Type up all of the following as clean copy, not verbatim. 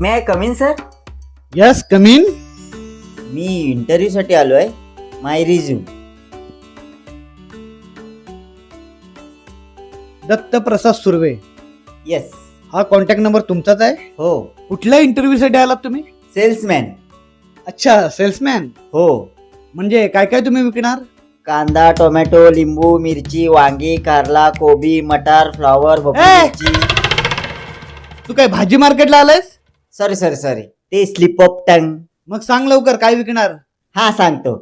May I come in sir? Yes come in. Me interview साठी आलोय. माय resume. Datta प्रसाद Surve. Yes. हा contact number तुमचाच आहे? हो. कुठल्या इंटरव्ह्यू साठी आलात तुम्ही? सेल्समॅन. अच्छा, सेल्समॅन. हो. म्हणजे काय काय तुम्ही विकणार? कांदा, टोमॅटो, लिंबू, मिरची, वांगी, कारला, कोबी, मटार, फ्लॉवर, भोपळी ए! मिरची. तू काय भाजी मार्केटला आलायस? सॉरी ते स्लिप ऑफ टंग. मग सांग लवकर काय विकणार? हा सांगतो.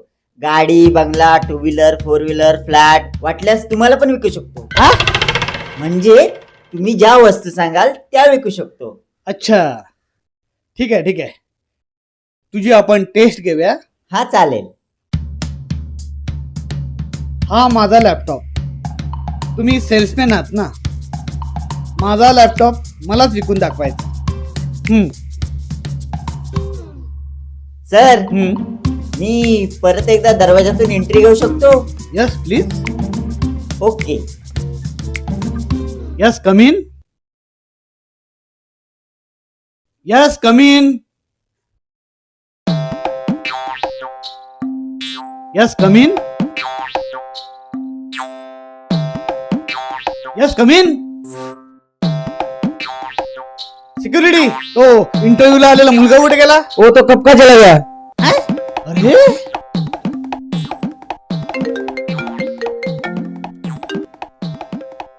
गाडी, बंगला, two wheeler, four wheeler, flat, वाटल्यास तुम्हाला पण विकू शकतो. हा? म्हणजे तुम्ही ज्या वस्तू सांगाल त्या विकू शकतो. अच्छा, ठीक आहे. तुझी आपण टेस्ट घेऊया. हा चालेल. हा माझा लॅपटॉप. तुम्ही सेल्समॅन आहात ना? माझा लॅपटॉप मलाच विकून दाखवायचा. सर मी परत एकदा दरवाजातून एंट्री घेऊ शकतो? Yes please. Okay. Yes come in. Yes come in. Yes come in. Yes come in. Security, तो इंटरव्ह्यूला आलेला मुलगा कुठे गेला? ओ तो कब का चला गया? अरे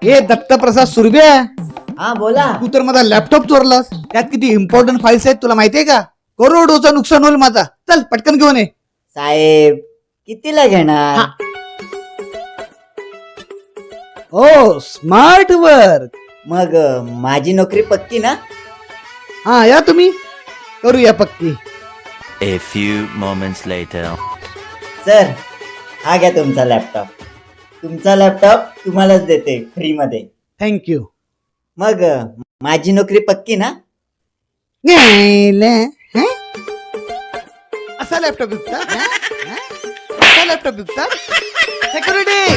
हे दत्त प्रसाद सुर्वे, हा बोला. तू तर माझा लॅपटॉप चोरलास. त्यात किती इम्पॉर्टंट फाईल्स आहेत तुला माहितीये का? करोडोचं नुकसान होईल माझा. चल पटकन घेऊन ये. साहेब कितीला घेणार? हा. ओ स्मार्ट वर्क. मग माझी नोकरी पक्की ना? हा या तुम्ही करूया पक्की. A few moments later. Sir हा घ्या तुमचा लॅपटॉप. तुमचा लॅपटॉप तुम्हालाच देते फ्री मध्ये. थँक्यू. मग माझी नोकरी पक्की ना? असा लॅपटॉप विकता? असा लॅपटॉप विकता? सिक्युरिटी,